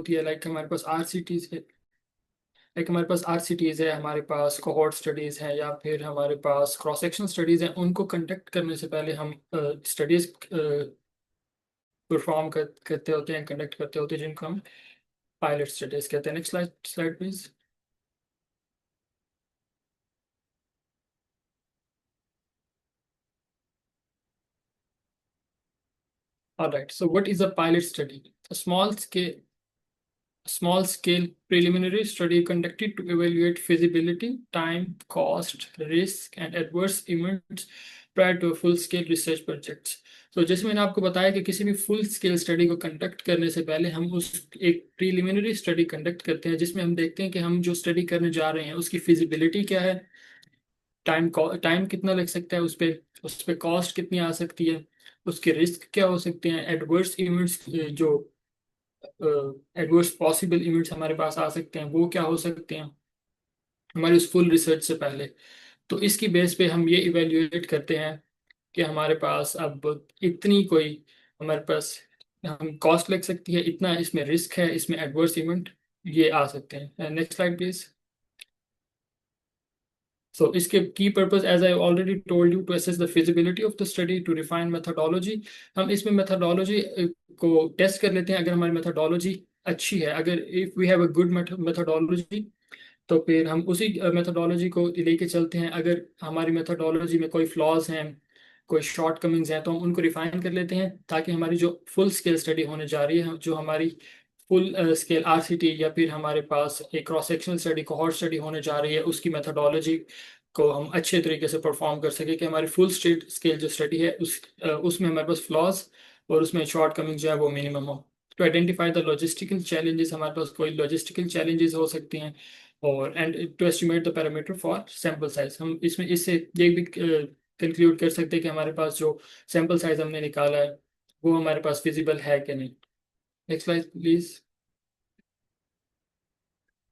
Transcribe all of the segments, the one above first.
होती है, लाइक हमारे पास आरसीटीज है, हमारे पास कोहॉर्ट स्टडीज हैं, या फिर हमारे पास क्रॉस सेक्शन स्टडीज हैं। उनको कंडक्ट करने से पहले हम स्टडीज परफॉर्म करते होते हैं, कंडक्ट करते होते हैं, जिनको हम पायलट स्टडीज कहते हैं। Next slide, slide please. All right. So what is a pilot study? A small scale preliminary study conducted to evaluate feasibility, time, cost, risk, and adverse events prior to a full-scale research projects. तो जैसे मैंने आपको बताया कि किसी भी full scale study को conduct करने से पहले हम उस एक प्रीलिमिनरी स्टडी कंडक्ट करते हैं, जिसमें हम देखते हैं कि हम जो स्टडी करने जा रहे हैं उसकी फिजिबिलिटी क्या है, टाइम कितना लग सकता है उस पे कॉस्ट कितनी आ सकती है, उसके रिस्क क्या हो सकते हैं, एडवर्स इवेंट्स जो एडवर्स पॉसिबल इवेंट्स हमारे पास आ सकते हैं वो क्या हो सकते हैं हमारी उस फुल रिसर्च से पहले। तो इसकी बेस पे हम ये इवेल्युएट करते हैं कि हमारे पास अब इतनी कोई हमारे पास हम कॉस्ट लग सकती है, इतना इसमें रिस्क है, इसमें एडवर्स इवेंट ये आ सकते हैं। Next slide please. So, इसके key purpose, as I already told you, to assess the feasibility of the study, to refine methodology। हम इसमें methodology को टेस्ट कर लेते हैं। अगर हमारी methodology अच्छी है, अगर if we have a good methodology, तो फिर हम उसी methodology को लेके चलते हैं। अगर हमारी methodology में कोई flaws हैं, कोई शॉर्ट कमिंग्स हैं, तो हम उनको रिफाइन कर लेते हैं, ताकि हमारी जो फुल स्केल स्टडी होने जा रही है, जो हमारी फुल स्केल आरसीटी या फिर हमारे पास एक cross sectional study, cohort study होने जा रही है, उसकी मेथोडोलॉजी को हम अच्छे तरीके से परफॉर्म कर सके, कि हमारी फुल स्टेट स्केल जो स्टडी है उसमें हमारे पास फ्लॉज और उसमें शॉर्ट कमिंग जो है वो मिनिमम हो। To identify the logistical challenges, हमारे पास कोई लॉजिस्टिकल चैलेंजेस हो सकती हैं, और and to estimate the parameter for sample size. हम इसमें इससे ये भी कंक्लूड कर सकते हैं कि हमारे पास जो सैम्पल साइज हमने निकाला है वो हमारे पास फिजिबल है कि नहीं। Next slide please.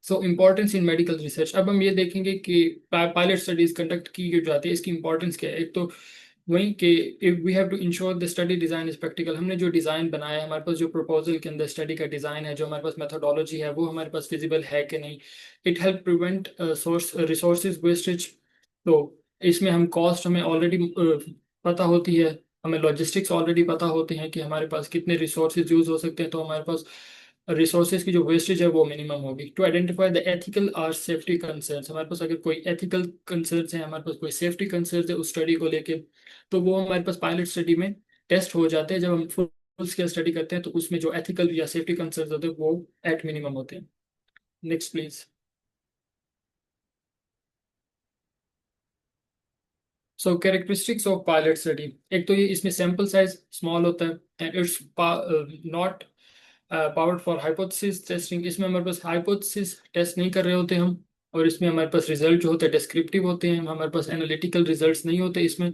So importance in medical research. अब हम ये देखेंगे कि पायलट स्टडीज कंडक्ट की जो जाती है, इसकी इंपॉर्टेंस क्या है। एक तो वही कि if we have to ensure the study design is practical. हमने जो डिजाइन बनाया है, हमारे पास जो प्रपोजल के अंदर स्टडी का डिजाइन है, जो हमारे पास मेथोडोलॉजी है, वो हमारे पास फिजिबल है कि नहीं। It help prevent source resources wastage. तो इसमें हम कॉस्ट हमें ऑलरेडी पता होती है, हमें लॉजिस्टिक्स ऑलरेडी पता होते हैं कि हमारे पास कितने रिसोर्सेज यूज हो सकते हैं, तो हमारे पास रिसोर्सेज की जो वेस्टेज है वो मिनिमम होगी। टू आइडेंटिफाई द एथिकल और सेफ्टी कंसर्न्स, हमारे पास अगर कोई एथिकल कंसर्न्स है, हमारे पास कोई सेफ्टी कंसर्न्स है उस स्टडी को लेके, तो वो हमारे पास पायलट स्टडी में टेस्ट हो जाते हैं। जब हम फुल स्केल स्टडी करते हैं तो उसमें जो एथिकल या सेफ्टी कंसर्न्स होते हैं वो एट मिनिमम होते हैं। Next please. So characteristics of pilot study. एक तो ये इसमें सैंपल साइज स्मॉल होता है, and it's not powered for hypothesis testing. इसमें हमारे पास हाइपोथेसिस टेस्ट नहीं कर रहे होते हम, और इसमें हमारे पास रिजल्ट जो होते हैं डिस्क्रिप्टिव होते हैं, हमारे पास एनालिटिकल रिजल्ट्स नहीं होते इसमें।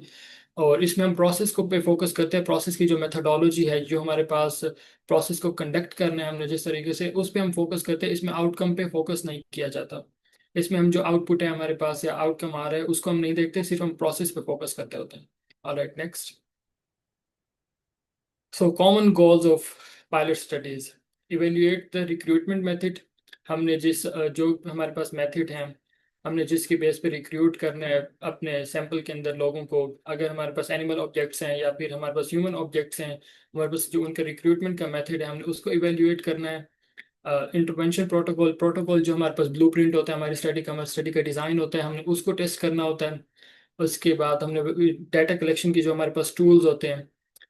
और इसमें हम प्रोसेस को पे फोकस करते हैं, प्रोसेस की जो मेथोडोलॉजी है, जो हमारे पास प्रोसेस को कंडक्ट करना है हमने जिस तरीके से, उस पर हम फोकस करते हैं। इसमें आउटकम पे फोकस नहीं किया जाता। इसमें हम जो आउटपुट है हमारे पास या आउटकम आ रहा है उसको हम नहीं देखते, सिर्फ हम प्रोसेस पे फोकस करते होते हैं। Alright, next. So common goals of pilot studies. Evaluate the recruitment method. हमने जो हमारे पास मेथड हैं, हमने जिसकी बेस पे रिक्रूट करना है अपने सैंपल के अंदर लोगों को, अगर हमारे पास एनिमल ऑब्जेक्ट्स हैं या फिर हमारे पास ह्यूमन ऑब्जेक्ट्स हैं, हमारे पास जो उनका रिक्रूटमेंट का मेथड है हमने उसको इवेल्युएट करना है। इंटरवेंशन प्रोटोकॉल, जो हमारे पास ब्लूप्रिंट होता है हमारी स्टडी का, हमारी स्टडी का डिज़ाइन होता है, हमने उसको टेस्ट करना होता है। उसके बाद हमने डाटा कलेक्शन की जो हमारे पास टूल्स होते हैं,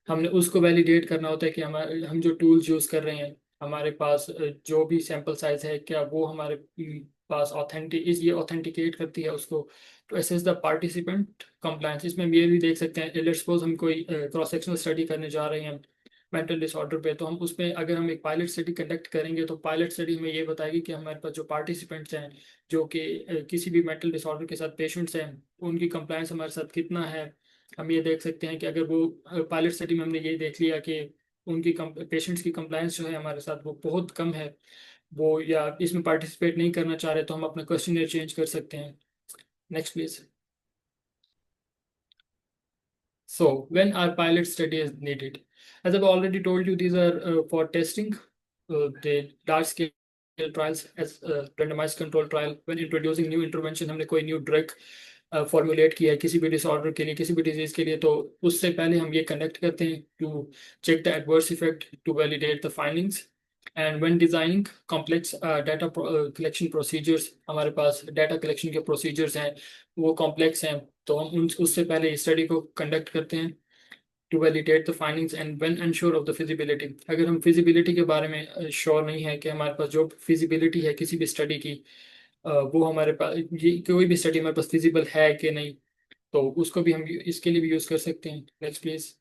हमने उसको वैलिडेट करना होता है कि हम जो टूल्स यूज़ कर रहे हैं, हमारे पास जो भी सैंपल साइज है क्या वो हमारे पास ऑथेंटिक ये ऑथेंटिकेट करती है उसको। To assess the participant compliance. इसमें हम ये भी देख सकते हैं, लेट्स सपोज हम कोई क्रॉस सेक्शनल स्टडी करने जा रहे हैं मेंटल डिसऑर्डर पे, तो हम उसमें अगर हम एक पायलट स्टडी कंडक्ट करेंगे तो पायलट स्टडी में ये बताएगी कि हमारे पास जो पार्टिसिपेंट्स हैं, जो कि किसी भी मेंटल डिसऑर्डर के साथ पेशेंट्स हैं, उनकी कंप्लायंस हमारे साथ कितना है। हम ये देख सकते हैं कि अगर वो पायलट स्टडी में हमने ये देख लिया कि उनकी पेशेंट्स की कंप्लायंस जो है हमारे साथ वो बहुत कम है, वो या इसमें पार्टिसिपेट नहीं करना चाह रहे, तो हम अपना क्वेश्चन चेंज कर सकते हैं। Next please. So, when our pilot study is needed, as I've already told you, these are for testing. the large scale trials as randomized control trial when introducing new intervention, हमने कोई new drug formulate किया है किसी भी disorder के लिए, किसी भी डिजीज के लिए, तो उससे पहले हम ये कंडक्ट करते हैं to check the adverse effect, to validate the findings. And when designing complex data collection procedures, हमारे पास डाटा कलेक्शन के प्रोसीजर्स हैं वो कॉम्प्लेक्स हैं, तो हम उससे पहले स्टडी को कंडक्ट करते हैं to validate the findings and when unsure of the feasibility. अगर हम फिजिबिलिटी के बारे में श्योर नहीं है कि हमारे पास जो फिजिबिलिटी है किसी भी स्टडी की, वो हमारे पास ये कोई भी स्टडी हमारे पास फिजिबल है कि नहीं, तो उसको भी हम इसके लिए भी यूज कर सकते हैं। Next please.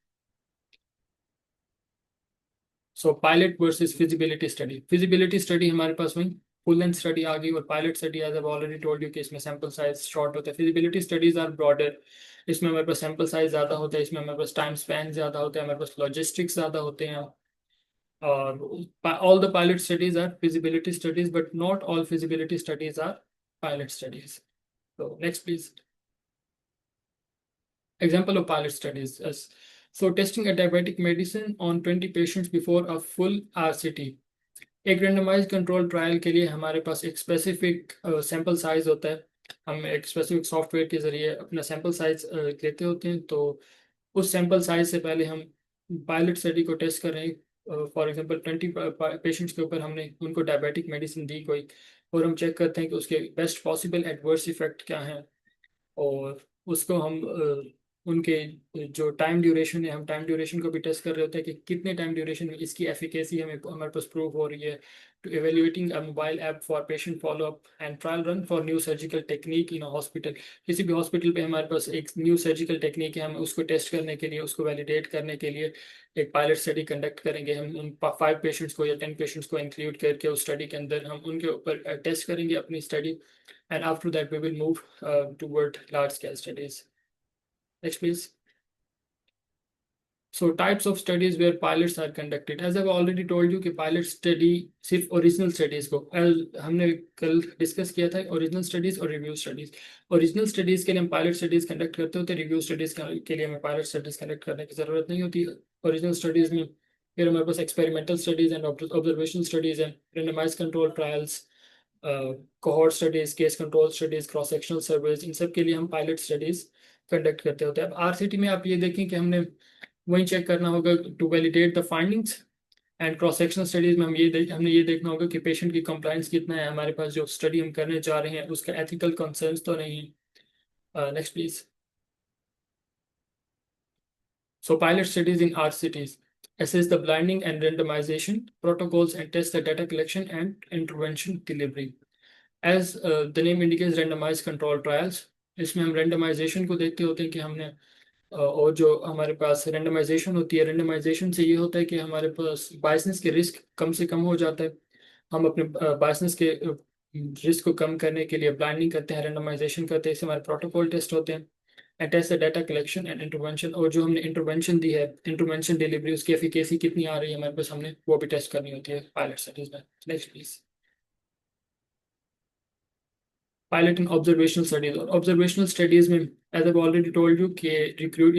So pilot versus feasibility study. Feasibility study हमारे पास वही फुल लेंथ स्टडी आ गई, और pilot study as I already told you कि इसमें सैंपल साइज शॉर्ट होता है। फिजिबिलिटी स्टडीज आर ब्रॉडर, इसमें हमारे पास सैंपल साइज ज़्यादा होता है, इसमें हमारे पास टाइम स्पैन ज़्यादा होता है, हमारे पास लॉजिस्टिक्स ज़्यादा होते हैं। और all the pilot studies are feasibility studies, but not all feasibility studies are pilot studies. So next, please. Example of pilot studies. Yes. So testing a diabetic medicine on 20 patients before a full RCT. एक randomise control trial के लिए हमारे पास एक specific sample size होता है, हम एक specific software के जरिए अपना सैंपल साइज लेते होते हैं। तो उस सैंपल साइज से पहले हम पायलट स्टडी को टेस्ट कर रहे हैं। फॉर एग्जांपल 20 पेशेंट्स के ऊपर हमने उनको डायबिटिक मेडिसिन दी कोई, और हम चेक करते हैं कि उसके बेस्ट पॉसिबल एडवर्स इफेक्ट क्या हैं, और उसको हम उनके जो टाइम ड्यूरेशन है, हम टाइम ड्यूरेशन को भी टेस्ट कर रहे होते हैं कि कितने टाइम ड्यूरेशन में इसकी एफिकेसी हमें हमारे पास प्रूव हो रही है। To evaluating a mobile app for patient follow up and trial run for new surgical technique in hospital. किसी भी हॉस्पिटल पे हमारे पास एक न्यू सर्जिकल टेक्निक है, हम उसको टेस्ट करने के लिए, उसको वैलिडेट करने के लिए एक पायलट स्टडी कंडक्ट करेंगे। हम उन 5 पेशेंट्स को या 10 पेशेंट्स को इंक्लूड करके उस स्टडी के अंदर हम उनके ऊपर टेस्ट करेंगे अपनी study, and after that we will move toward large scale studies. Next please. So types of studies where pilots are conducted. As I've already told you कि pilot study सिर्फ ओरिजिनल स्टडीज को हमने कल discuss किया था, original studies और review studies. Original studies के लिए हम पायलट स्टडीज कंडक्ट करते होते हैं, रिव्यू स्टडीज के लिए हमें पायलट स्टडीज कंडक्ट करने की जरूरत नहीं होती। ओरिजिनल स्टडीज में फिर हमारे पास experimental studies and observation studies हैं, randomise control trials, cohort studies, case control studies, cross sectional surveys, इन सब के लिए हम पायलट स्टडीज कंडक्ट करते होते हैं। अब आरसीटी में आप ये देखें कि हमने वही चेक करना होगा to validate the findings, and cross sectional studies में हमने ये देखना होगा कि पेशेंट की कंप्लायंस कितना है, हमारे पास जो स्टडी हम करने जा रहे हैं उसका एथिकल कंसर्न्स तो नहीं है। Next please. So pilot studies in RCTs assess the blinding and randomization protocols and test the data collection and intervention delivery. As the name indicates, randomized control trials, इसमें हम रेंडमाइजेशन को देखते होते हैं कि हमने और जो हमारे पास रेंडमाइजेशन होती है, रेंडमाइजेशन से ये होता है कि हमारे पास बायसनेस के रिस्क कम से कम हो जाता है। हम अपने बायसनेस के रिस्क को कम करने के लिए ब्लाइंडिंग करते हैं, रेंडमाइजेशन करते हैं, इससे हमारे प्रोटोकॉल टेस्ट होते हैं, and test the data collection and intervention. और जो हमने इंटरवेंशन दी है, इंटरवेंशन डिलीवरी, उसकी एफिकेसी कितनी आ रही है हमारे पास, हमने वो भी टेस्ट करनी होती है पायलट स्टडीज में। Next please. Pilot and observational studies. और ऑब्जर्वेशनल स्टडीज में as I already told you कि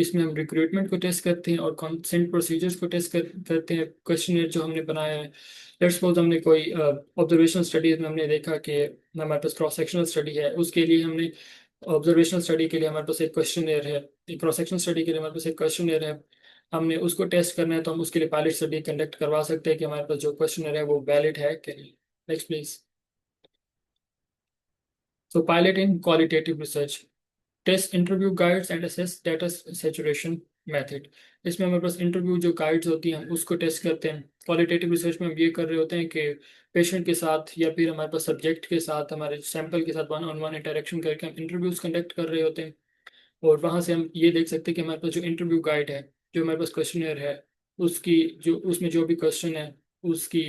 इसमें हम रिक्रूटमेंट को टेस्ट करते हैं और कंसेंट प्रोसीजर्स को टेस्ट करते हैं। क्वेश्चन जो हमने बनाया है, लेट्स सपोज हमने कोई ऑब्जर्वेशनल स्टडीज में हमने देखा कि हमारे पास क्रॉस सेक्शनल स्टडी है, उसके लिए हमने ऑब्जर्वेशनल स्टडी के लिए हमारे पास एक क्वेश्चनर है, क्रॉस सेक्शनल स्टडी के लिए हमारे पास एक क्वेश्चनर है, हमने उसको टेस्ट करना है, तो हम उसके लिए पायलट स्टडी कंडक्ट करवा सकते हैं कि हमारे पास जो क्वेश्चनर है वो वैलिड है कि नहीं। Next please. So pilot in qualitative research. Test interview guides and assess data saturation method. इसमें हमारे पास इंटरव्यू जो गाइड्स होती हैं उसको टेस्ट करते हैं। क्वालिटेटिव रिसर्च में हम ये कर रहे होते हैं कि पेशेंट के साथ या फिर हमारे पास सब्जेक्ट के साथ, हमारे सैंपल के साथ 1-on-1 इंटरेक्शन करके हम इंटरव्यूज कंडक्ट कर रहे होते हैं, और वहाँ से हम ये देख सकते हैं कि हमारे पास जो इंटरव्यू गाइड है, जो हमारे पास क्वेश्चनर है, उसकी जो उसमें जो भी क्वेश्चन है उसकी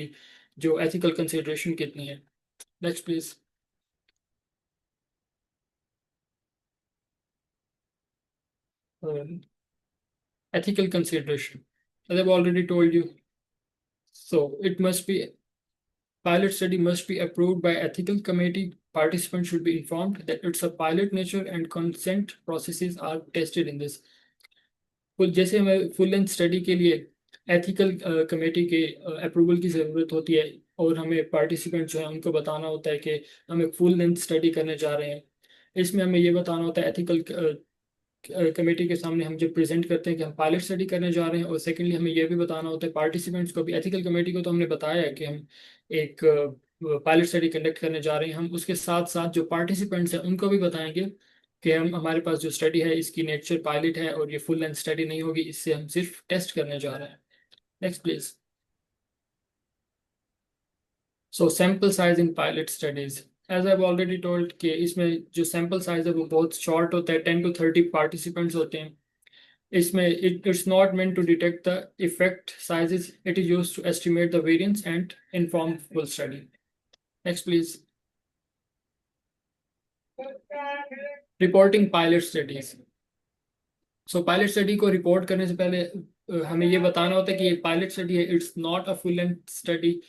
जो एथिकल कंसिडरेशन कितनी है। Next please. Ethical consideration. As I've already told you, so it must be pilot study must be approved by ethical committee. Participants should be informed that it's a pilot nature and consent processes are tested in this. जैसे हमें full length study के लिए ethical committee के approval की ज़रूरत होती है, और हमें पार्टिसिपेंट जो है उनको बताना होता है कि हम एक फुल लेंथ स्टडी करने जा रहे हैं। इसमें हमें ये बताना होता है एथिकल कमेटी के सामने हम जब प्रेजेंट करते हैं कि हम पायलट स्टडी करने जा रहे हैं, और सेकेंडली हमें यह भी बताना होता है पार्टिसिपेंट्स को भी। एथिकल कमेटी को तो हमने बताया है कि हम एक पायलट स्टडी कंडक्ट करने जा रहे हैं, हम उसके साथ साथ जो पार्टिसिपेंट्स हैं उनको भी बताएंगे कि हम हमारे पास जो स्टडी है इसकी नेचर पायलट है और ये फुल लेंथ स्टडी नहीं होगी, इससे हम सिर्फ टेस्ट करने जा रहे हैं। Next please. So sample size in pilot studies, as I already told कि इसमें जो सैम्पल साइज है वो बहुत शॉर्ट होता है, 10 to 30 पार्टिसिपेंट्स होते हैं। इसमें it's not meant to detect the effect sizes, it is used to estimate the variance and inform full study. Next please. Reporting pilot studies. So pilot study को report करने से पहले हमें ये बताना होता है कि ये पायलट स्टडी है, it's not a full length study.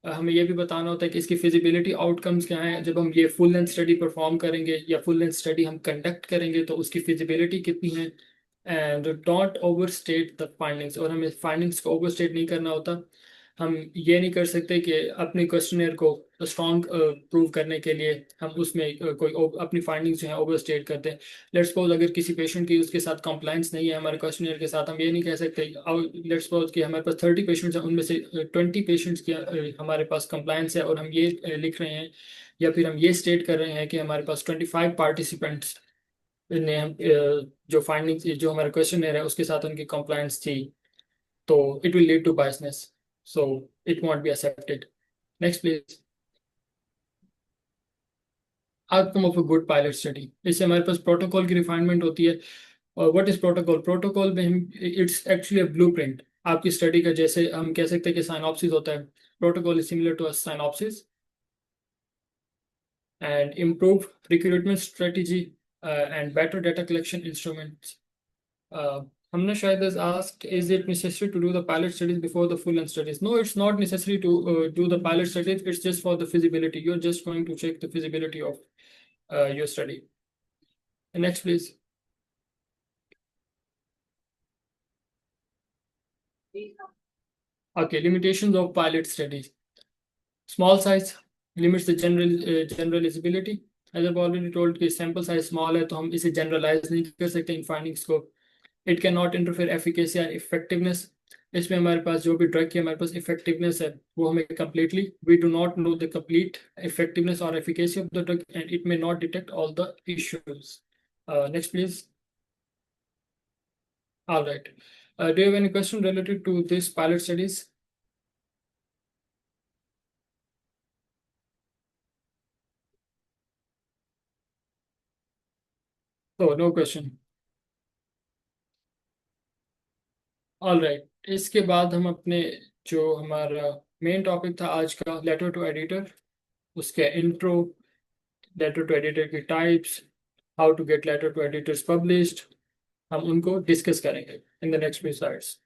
हमें ये भी बताना होता है कि इसकी फिजिबिलिटी आउटकम्स क्या हैं, जब हम ये फुल लेंथ स्टडी परफॉर्म करेंगे या फुल लेंथ स्टडी हम कंडक्ट करेंगे तो उसकी फिजिबिलिटी कितनी है। And don't overstate the findings, और हमें फाइंडिंग्स को ओवरस्टेट नहीं करना होता। हम ये नहीं कर सकते कि अपने क्वेश्चनर को स्ट्रॉन्ग प्रूव करने के लिए हम उसमें अपनी फाइंडिंग्स जो है ओवरस्टेट करते हैं। लेट्स सपोज अगर किसी पेशेंट की उसके साथ कंप्लाइंस नहीं है हमारे क्वेश्चनर के साथ, हम ये नहीं कह सकते। लेट्स सपोज कि हमारे पास 30 पेशेंट्स हैं, उनमें से 20 पेशेंट्स की हमारे पास कंप्लाइंस है, और हम ये लिख रहे हैं या फिर हम ये स्टेट कर रहे हैं कि हमारे पास 25 पार्टिसिपेंट्स ने हम जो फाइंडिंग्स जो हमारा क्वेश्चनर है उसके साथ उनकी कंप्लाइंस थी, तो it will lead to biasness, so it won't be accepted. Next please. Outcome of a good pilot study, इससे हमारे पास प्रोटोकॉल की रिफाइनमेंट होती है। और व्हाट इज प्रोटोकॉल? प्रोटोकॉल में हम इट्स एक्चुअली अ ब्लूप्रिंट आपकी स्टडी का, जैसे हम कह सकते हैं कि साइनॉप्सिस होता है। Protocol is similar to a synopsis and improve recruitment strategy and better data collection instruments. हमने शायद has asked, is it necessary to do the pilot studies before the full length studies? No, it's not necessary to do the pilot studies. It's just for the feasibility. You're just going to check the feasibility of your study. And next, please. Okay, limitations of pilot studies. Small size limits the generalizability. As I've already told कि sample size small है तो हम इसे generalize नहीं कर सकते इन findings को। It cannot interfere efficacy and effectiveness. इसमें हमारे पास जो भी ड्रग की हमारे पास इफेक्टिवनेस है वो हमें completely, we do not know the complete effectiveness or efficacy of the drug, and it may not detect all the issues. Next please. All right. Do you have any question related to this pilot studies? So no question. All right, इसके बाद हम अपने जो हमारा main topic था आज का, letter to editor, उसके इंट्रो, लेटर टू एडिटर की types, how to get letter to editors published, हम उनको डिस्कस करेंगे in the next few slides.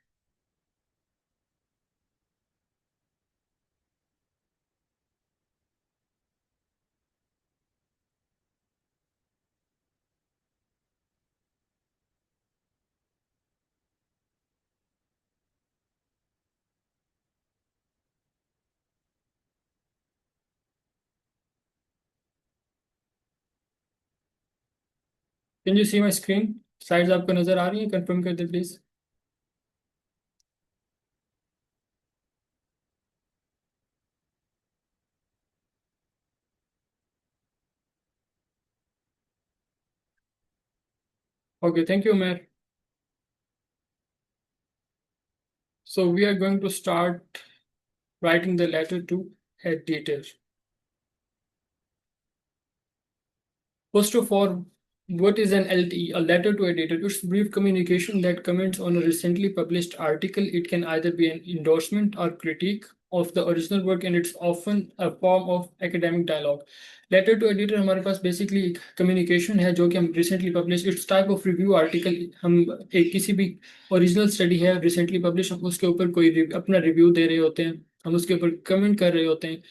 Can you see my screen? Slides आपको नजर आ रही हैं? कंफर्म कर दे please. Okay, thank you ma'am. So we are going to start writing the letter to editor. First of all, what is an LTE? A letter to editor. It's brief communication that comments on a recently published article. It can either be an endorsement or critique of the original work, and it's often a form of academic dialogue. Letter to editor हमारे पास basically communication है जो कि हम recently publish, it's type of review article. हम एक किसी भी ओरिजिनल स्टडी है रिसेंटली पब्लिश, हम उसके ऊपर कोई अपना रिव्यू दे रहे होते हैं, हम उसके ऊपर कमेंट कर रहे होते हैं।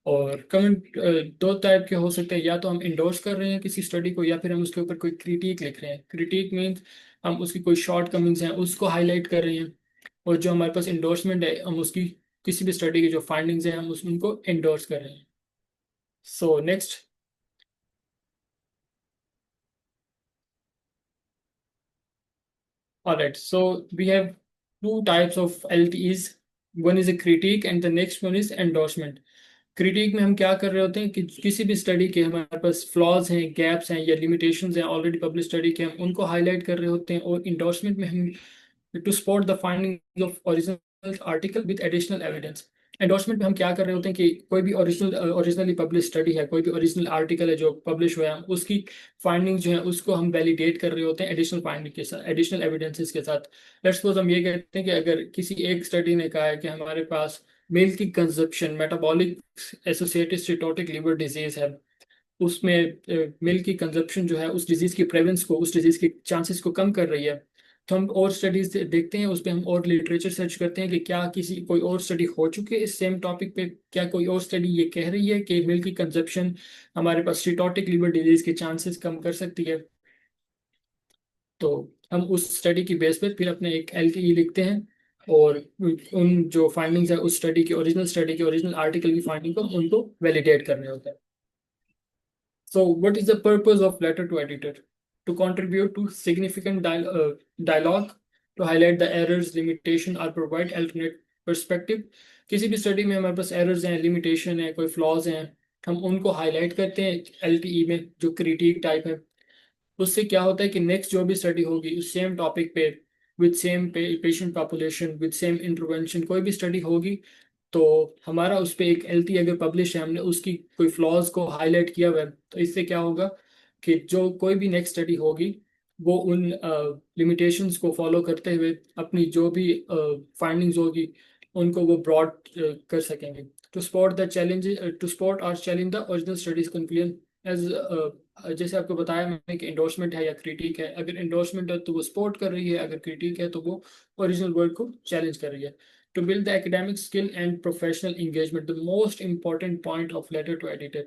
और कमेंट दो टाइप के हो सकते हैं, या तो हम इंडोर्स कर रहे हैं किसी स्टडी को, या फिर हम उसके ऊपर कोई क्रिटिक लिख रहे हैं। क्रिटिक मीन्स हम उसकी कोई शॉर्ट कमिंग्स हैं उसको हाईलाइट कर रहे हैं, और जो हमारे पास इंडोर्समेंट है हम उसकी किसी भी स्टडी की जो फाइंडिंग्स हैं हम उनको इंडोर्स कर रहे हैं। So next, all right, so we have two types of LTEs. One is a critique and the next one is endorsement. Critic में हम क्या कर रहे होते हैं कि किसी भी स्टडी के हमारे पास फ्लॉज हैं, गैप्स हैं या लिमिटेशंस हैं ऑलरेडी पब्लिश स्टडी के, हम उनको हाईलाइट कर रहे होते हैं। और इंडोर्समेंट में हम to support the finding of original article with additional evidence. Endorsement में हम क्या कर रहे होते हैं कि कोई भी ओरिजिनली पब्लिश स्टडी है, कोई भी ओरिजिनल आर्टिकल है जो पब्लिश हुआ है, उसकी फाइंडिंग जो है उसको हम वैलिडेट कर रहे होते हैं एडिशनल फाइंडिंग के साथ, एडिशनल एविडेंसेस के साथ। लेट्स सपोज हम ये कहते हैं कि अगर किसी एक स्टडी ने कहा है कि हमारे पास मिल्क की consumption metabolic associated steatotic liver disease है, उसमें मिल्क की कंजप्शन जो है उस डिजीज की प्रेवलेंस को, उस डिजीज के चांसेस को कम कर रही है, तो हम और स्टडीज देखते हैं, उस पर हम और लिटरेचर सर्च करते हैं कि क्या किसी कोई और स्टडी हो चुकी है इस सेम टॉपिक पे, क्या कोई और स्टडी ये कह रही है कि मिल्क की कंजप्शन हमारे पास स्टेटोटिक लिवर डिजीज के चांसेस कम कर सकती है। तो हम उस स्टडी की बेस पे फिर अपने एक एलटीई लिखते हैं और उन जो फाइंडिंग्स है उस स्टडी के ओरिजिनल आर्टिकल की फाइंडिंग को उनको वैलिडेट करने होते हैं। So, what is the purpose of letter to editor? To contribute to significant dialogue, to highlight the errors, limitation, or provide alternate perspective. किसी भी स्टडी में हमारे पास एरर्स हैं, लिमिटेशन है, कोई फ्लॉज हैं, हम उनको हाईलाइट करते हैं एलटीई में जो क्रिटिक टाइप है। उससे क्या होता है कि नेक्स्ट जो भी स्टडी होगी उस सेम टॉपिक पे with same patient population with same intervention, कोई भी स्टडी होगी तो हमारा उस पर एक एलटी अगर पब्लिश है, हमने उसकी कोई फ्लॉज को हाईलाइट किया हुआ है, तो इससे क्या होगा कि जो कोई भी नेक्स्ट स्टडी होगी वो उन लिमिटेशंस को फॉलो करते हुए अपनी जो भी फाइंडिंग्स होगी उनको वो ब्रॉड कर सकेंगे। To spot the challenge, to spot और challenge the original studies conclusion as, जैसे आपको बताया मैंने कि इंडोर्समेंट है या क्रिटिक है, अगर इंडोर्समेंट है तो वो सपोर्ट कर रही है, अगर क्रिटिक है तो वो ओरिजिनल वर्क को चैलेंज कर रही है। To build the academic skill and professional engagement, the most important point of letter to editor।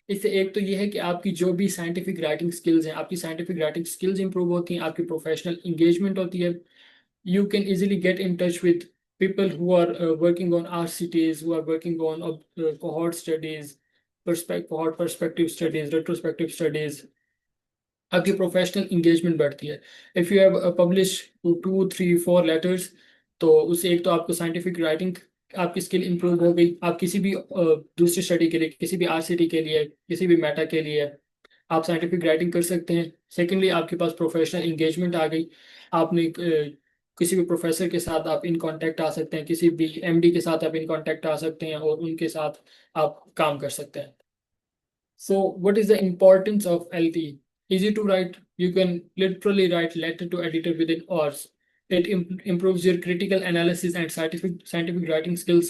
इससे एक तो ये है कि आपकी जो भी साइंटिफिक राइटिंग स्किल्स हैं, आपकी साइंटिफिक राइटिंग स्किल्स इंप्रूव होती हैं, आपकी प्रोफेशनल इंगेजमेंट होती है। You can easily get in touch with people who are working on RCTs, who are working on cohort studies, cohort perspective studies, retrospective studies। आपकी professional engagement बढ़ती है। If you have publish 2 3 4 letters, तो उससे एक तो आपको scientific writing आपकी skill improve हो गई, आप किसी भी दूसरी स्टडी के लिए, किसी भी आरसीटी के लिए, किसी भी मेटा के लिए आप साइंटिफिक राइटिंग कर सकते हैं। सेकेंडली आपके पास प्रोफेशनल इंगेजमेंट आ गई, आपने किसी भी प्रोफेसर के साथ आप इन कांटेक्ट आ सकते हैं, किसी भी एमडी के साथ आप इन कांटेक्ट आ सकते हैं और उनके साथ आप काम कर सकते हैं। So, what is the importance of LT? Easy to write. You can literally write letter to editor within hours. It improves your critical analysis and scientific writing skills.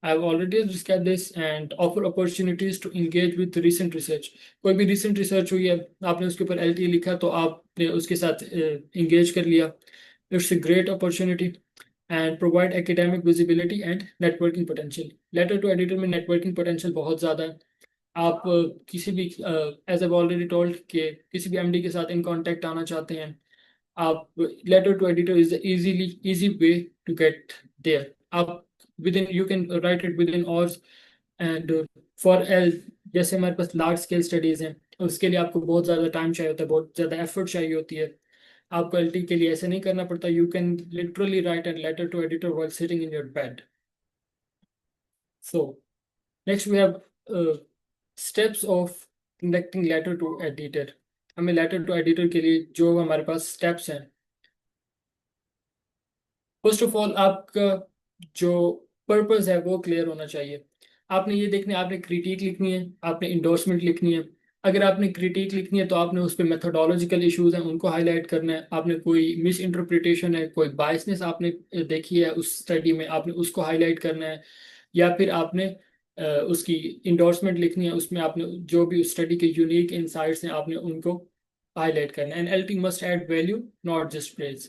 I've already described this and offer opportunities to engage with recent research. कोई भी recent research हुई है, आपने उसके ऊपर LT लिखा तो आपने उसके साथ engage कर लिया. It's a great opportunity and provide academic visibility and networking potential. Letter to editor में networking potential बहुत ज़्यादा है। आप किसी भी एज आई ऑलरेडी टोल्ड कि किसी भी एमडी के साथ इन कांटेक्ट आना चाहते हैं, आप letter to editor is easy way to get there. आप within you can write it within hours and for L, जैसे हमारे पास लार्ज स्केल स्टडीज हैं उसके लिए आपको बहुत ज़्यादा टाइम चाहिए होता है, बहुत ज़्यादा एफर्ट चाहिए होती है। आपको एलटी के लिए ऐसे नहीं करना पड़ता, you can literally write an letter to editor while sitting in your bed. So next we have steps of conducting letter to editor. हमें लेटर टू एडिटर के लिए जो हमारे पास स्टेप्स हैं, फर्स्ट ऑफ ऑल आपका जो पर्पस है वो क्लियर होना चाहिए। आपने ये देखना है, आपने क्रिटिक लिखनी है, आपने इंडोर्समेंट लिखनी है। अगर आपने क्रिटिक लिखनी है तो आपने उस पर मेथोडोलॉजिकल इश्यूज हैं उनको हाईलाइट करना है, आपने कोई मिस इंटरप्रिटेशन है, कोई बायसनेस आपने देखी है उस स्टडी में, आपने उसको हाईलाइट करना है। या फिर आपने उसकी इंडोर्समेंट लिखनी है, उसमें आपने जो भी उस स्टडी के यूनिक इंसाइट्स हैं आपने उनको हाईलाइट करना है। And LT must add value not just praise.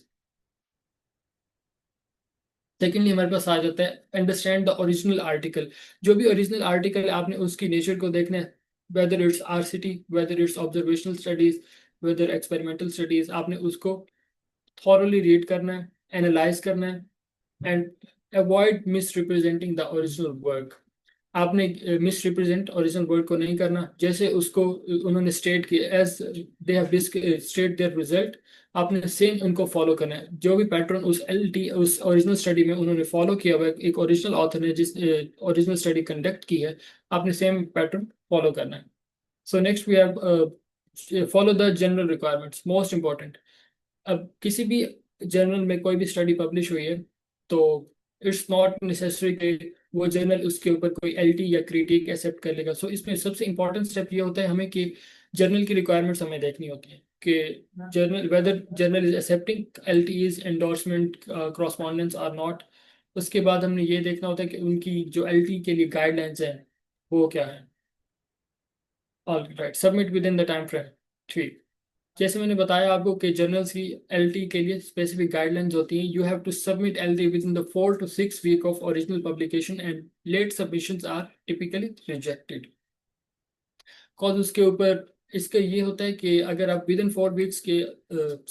Secondly हमारे पास आ जाता है अंडरस्टैंड द ओरिजिनल आर्टिकल। जो भी ओरिजिनल आर्टिकल है आपने उसकी नेचर को देखना है, whether it's RCT, whether it's observational studies, whether experimental studies, आपने उसको थॉरली रीड करना है, एनालाइज करना है। and avoid misrepresenting the original work. आपने मिसरिप्रेजेंट ओरिजिनल वर्ड को नहीं करना, जैसे उसको उन्होंने स्टेट किया as they have state their result, आपने सेम उनको फॉलो करना है। जो भी पैटर्न उस एलटी उस ओरिजिनल स्टडी में उन्होंने फॉलो किया हुआ है, एक ओरिजिनल ऑथर ने जिस ओरिजिनल स्टडी कंडक्ट की है, आपने सेम पैटर्न फॉलो करना है। So next we have follow the general requirements, most important. अब किसी भी जर्नल में कोई भी स्टडी पब्लिश हुई है तो इट्स नॉट नेसेसरी कि वो जर्नल उसके ऊपर कोई एलटी या क्रिटिक एक्सेप्ट कर लेगा। सो इसमें सबसे इंपॉर्टेंट स्टेप ये होता है हमें कि जर्नल की रिक्वायरमेंट्स हमें देखनी होती है कि journal whether journal is accepting LTEs endorsement correspondence or not. उसके बाद हमने ये देखना होता है कि उनकी जो एलटी के लिए गाइडलाइंस हैं वो क्या है। All right, submit with in the time frame. ठीक, जैसे मैंने बताया आपको कि जर्नल्स की एलटी के लिए स्पेसिफिक गाइडलाइंस होती हैं। You have to submit LT within the 4 to 6 week of original publication and late submissions are typically rejected. Cause उसके ऊपर इसका ये होता है कि अगर आप विद इन 4 वीक्स के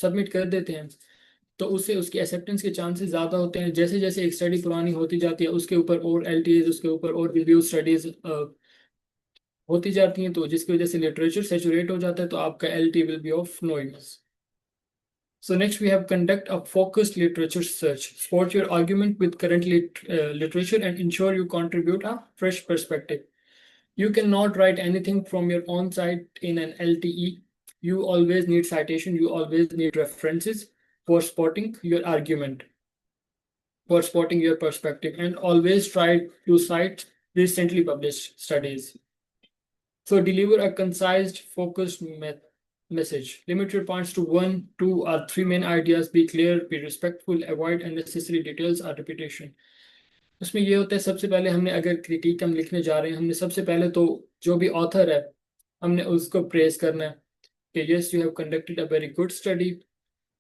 सबमिट कर देते हैं तो उससे उसकी एक्सेप्टेंस के चांसेस ज़्यादा होते हैं। जैसे जैसे एक स्टडी पुरानी होती जाती है उसके ऊपर और एलटीज, उसके ऊपर और रिव्यू स्टडीज होती जाती हैं, तो जिसकी वजह से लिटरेचर सेचुरेट हो जाता है, तो आपका LT will be of no use. So next we have conduct a focused literature search. Support your argument with current literature and ensure you contribute a fresh perspective. You cannot write anything from your own site in an LTE. You always need citation. You always need references for spotting your argument, for spotting your perspective, and always try to cite recently published studies. So deliver a concise, focused message. Limit your points to 1, 2, or 3 main ideas. Be clear, be respectful, avoid unnecessary details or repetition. उसमें ये होता है, सबसे पहले हमने अगर critic हम लिखने जा रहे हैं, हमने सबसे पहले तो जो भी ऑथर है हमने उसको प्रेज करना है कि yes you have conducted a very good study,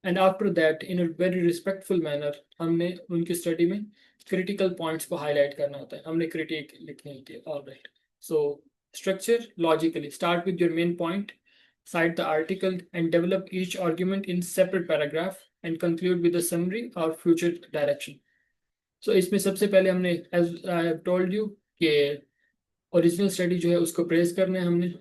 and after that in a very respectful manner हमने उनकी स्टडी में क्रिटिकल पॉइंट्स को हाईलाइट करना होता है, हमने क्रिटिक लिखनी होती है। All right, so structure logically. Start with your main point, cite the article, and develop each argument in separate paragraph and conclude with a summary or future direction. So इसमें सबसे पहले हमने as I have told you कि original study जो है उसको press करना है हमने।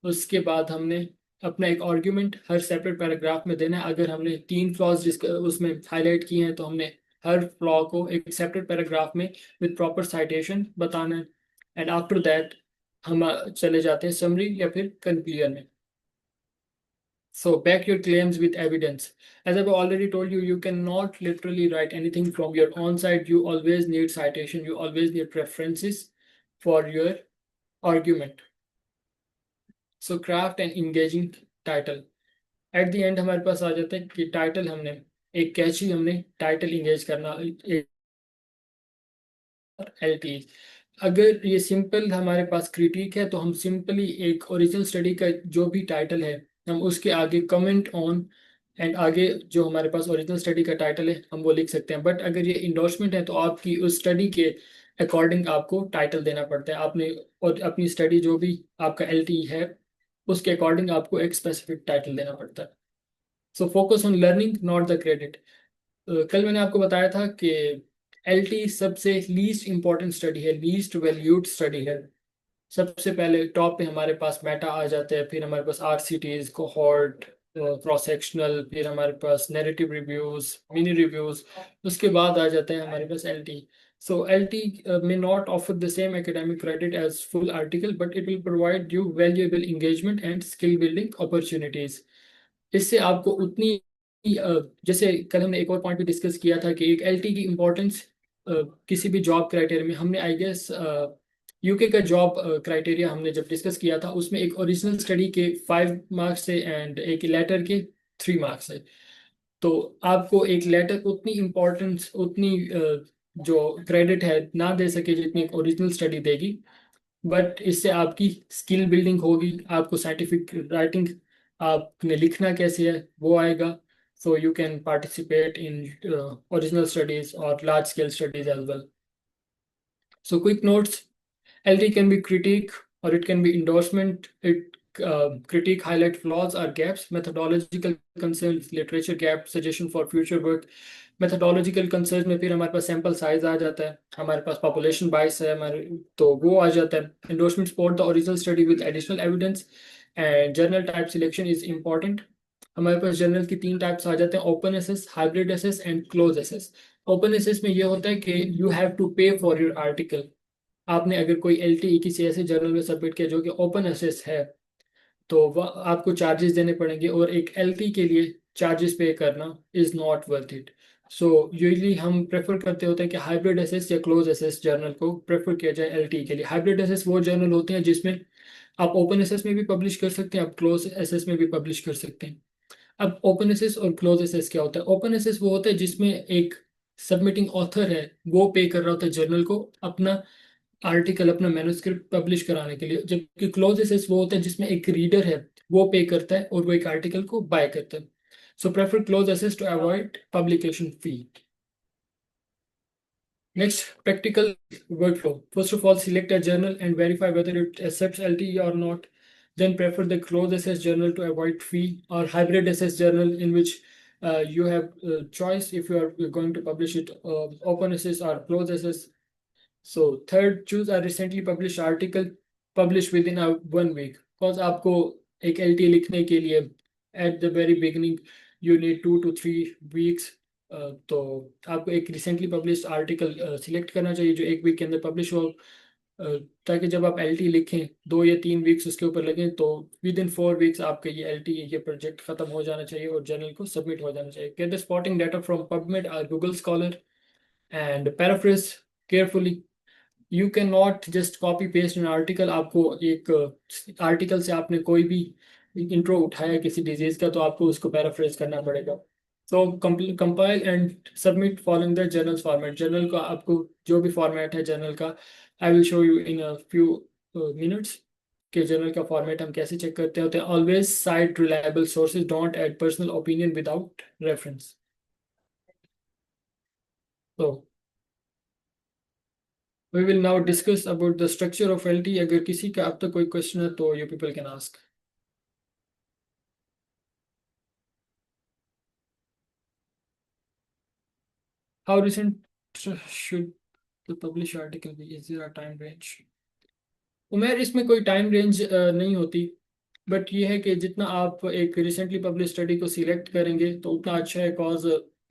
उसके बाद हमने अपना एक आर्ग्यूमेंट हर सेपरेट पैराग्राफ में देना है। अगर हमने 3 फ्लॉज जिसका उसमें हाईलाइट किए हैं तो हमने हर फ्लॉ को एक सेपरेट पैराग्राफ में विद प्रॉपर साइटेशन बताना है। एंड आफ्टर दैट हम चले जाते हैं समरी या फिर कंक्लूजन में। So back your claims with evidence. As I've already told you, you cannot literally write anything from your own side. You always need citation. You always need references for your argument. So craft an engaging title. At the end हमारे पास आ जाता है कि title हमने एक कैची हमने title engage करना। LT अगर ये सिंपल हमारे पास क्रिटिक है तो हम सिंपली एक ओरिजिनल स्टडी का जो भी टाइटल है हम उसके आगे कमेंट ऑन एंड आगे जो हमारे पास ओरिजिनल स्टडी का टाइटल है हम वो लिख सकते हैं। बट अगर ये इंडोर्समेंट है तो आपकी उस स्टडी के अकॉर्डिंग आपको टाइटल देना पड़ता है। आपने और अपनी स्टडी जो भी आपका एलटी है उसके अकॉर्डिंग आपको एक स्पेसिफिक टाइटल देना पड़ता है। So focus on learning not the credit. कल मैंने आपको बताया था कि एलटी सबसे लीस्ट इंपॉर्टेंट स्टडी है, लीस्ट वैल्यूड स्टडी है। सबसे पहले टॉप पे हमारे पास मेटा आ जाता है, फिर हमारे पास आरसीटीज, कोहॉर्ट, क्रॉस सेक्शनल, फिर हमारे पास नैरेटिव रिव्यूज, मिनी रिव्यूज, उसके बाद आ जाता है हमारे पास LT. So LT may not offer the same academic credit as full article, but it will provide you valuable engagement and skill building opportunities. इससे आपको उतनी जैसे कल हमने एक और पॉइंट भी डिस्कस किया था कि एक एलटी की इम्पोर्टेंस किसी भी जॉब क्राइटेरिया में, हमने आई गेस यूके का जॉब क्राइटेरिया हमने जब डिस्कस किया था उसमें एक ओरिजिनल स्टडी के 5 मार्क्स से एंड एक लेटर के 3 मार्क्स है। तो आपको एक लेटर उतनी इम्पोर्टेंस उतनी जो क्रेडिट है ना दे सके जितनी एक ओरिजिनल स्टडी देगी, बट इससे आपकी स्किल बिल्डिंग होगी, आपको साइंटिफिक राइटिंग आपने लिखना कैसे है वो आएगा। So you can participate in original studies और large scale studies as well. So quick notes, LT can be critique or it can be endorsement. It critique highlight flaws or gaps, methodological concerns, literature gap, suggestion for future work. Methodological concern में फिर हमारे पास sample size आ जाता है, हमारे पास population बाइस है हमारे, तो वो आ जाता है। Endorsement support the original study with additional evidence and journal type selection is important. हमारे पास जर्नल की तीन टाइप्स आ जाते हैं, open access, hybrid access and close access. Open access में ये होता है कि you have to pay for your article. आपने अगर कोई एलटीई किसी ऐसे जर्नल में सबमिट किया जो कि ओपन एसेस है, तो वह आपको चार्जेस देने पड़ेंगे, और एक एलटी के लिए चार्जेस पे करना is not worth it. So usually हम प्रेफर करते होते हैं कि हाइब्रिड एसेस या क्लोज एसेस जर्नल को प्रेफर किया जाए एलटी के लिए। हाइब्रिड एसेस वो जर्नल होते हैं जिसमें आप ओपन एसेस में भी पब्लिश कर सकते हैं, आप क्लोज एसेस में भी पब्लिश कर सकते हैं। अब ओपन एसेस और क्लोज एसेस क्या होता है? ओपन एसेस वो होता है जिसमें एक सबमिटिंग ऑथर है, वो पे कर रहा होता है जर्नल को अपना आर्टिकल, अपना मैन्युस्क्रिप्ट पब्लिश कराने के लिए, जबकि क्लोज एसेस वो होता है जिसमें एक रीडर है, वो पे करता है और वो एक आर्टिकल को बाय करता है। So prefer close access to avoid publication fee. Next, practical workflow. First of all, select a journal and verify whether it accepts LTE or not. Then prefer the closed access journal to avoid fee, or hybrid access journal in which you have choice if you are going to publish it open access or closed access. So third, choose a recently published article, publish within a 1 week. Because आपको एक LTE लिखने के लिए at the very beginning you need 2 to 3 weeks। तो आपको एक recently publish article select करना चाहिए जो 1 वीक के अंदर पब्लिश हो, अ, ताकि जब आप एल टी लिखें 2 या 3 वीक्स उसके ऊपर लगें, तो विद इन 4 वीक्स आपका ये एल टी ये प्रोजेक्ट खत्म हो जाना चाहिए और जर्नल को सबमिट हो जाना चाहिए। Get the spotting data from PubMed और Google Scholar and paraphrase carefully. You can not just copy paste an article. आपको एक आर्टिकल से आपने कोई भी इंट्रो उठाया किसी डिजीज का, तो आपको उसको पैराफ्रेज करना पड़ेगा। So compile and submit following the journal format. Journal का आपको जो भी फॉर्मेट है जर्नल का, I will show you in a few minutes के जर्नल का फॉर्मेट हम कैसे चेक करते होते हैं। Always cite reliable sources, don't add personal opinion without reference. तो we will now discuss about the structure of LT। अगर किसी का अब तक कोई क्वेश्चन है तो you people can ask। How recent should the publish article be? Is there a time range? उमेर, इसमें कोई टाइम रेंज नहीं होती, बट ये है कि जितना आप एक रिसेंटली पब्लिश स्टडी को सिलेक्ट करेंगे तो उतना अच्छा है। कॉज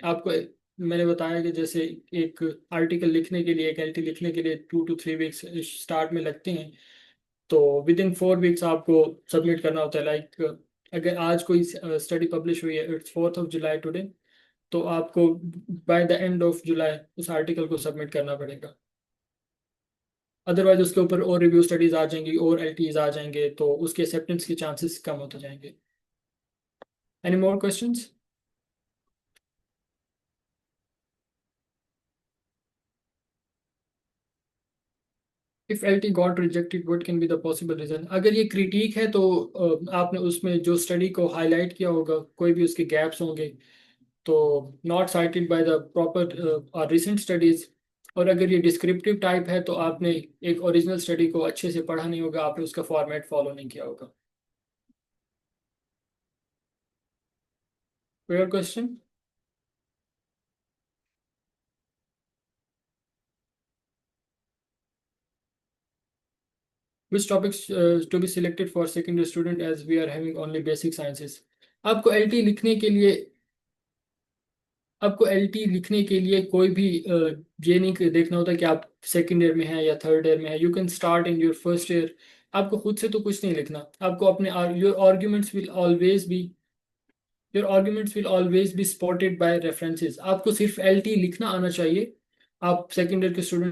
आपको मैंने बताया कि जैसे एक आर्टिकल लिखने के लिए, एक एलटी लिखने के लिए 2 to 3 वीक्स स्टार्ट में लगते हैं, तो विद इन 4 वीक्स आपको सबमिट करना होता है। लाइक अगर आज कोई स्टडी पब्लिश हुई है, it's 4th of July today, तो आपको by the end of July उस आर्टिकल को सबमिट करना पड़ेगा। अदरवाइज उसके ऊपर और रिव्यू स्टडीज आ जाएंगी और एलटीज आ जाएंगे, तो उसके एक्सेप्टेंस के चांसेस कम होते जाएंगे। Any more questions? If L T got rejected what can be the possible reason? अगर ये क्रिटिक है तो आपने उसमें जो स्टडी को हाईलाइट किया होगा कोई भी उसके गैप्स होंगे, तो not cited by the proper और रिसेंट स्टडीज। और अगर ये डिस्क्रिप्टिव टाइप है तो आपने एक ओरिजिनल स्टडी को अच्छे से पढ़ा नहीं होगा, आपने उसका फॉर्मेट फॉलो नहीं किया होगा। Your question? Which topics to be selected for secondary student as we are having only basic sciences? आपको एलटी लिखने के लिए आपको एलटी लिखने के लिए कोई भी ये नहीं देखना होता कि आप सेकेंड ईयर में हैं या थर्ड ईयर में हैं। You can start in your first year. आपको खुद से तो कुछ नहीं लिखना, आपको अपने your arguments will always be spotted by references. आपको सिर्फ एलटी लिखना आना चाहिए। आप सेकेंड ईयर के स्टूडेंट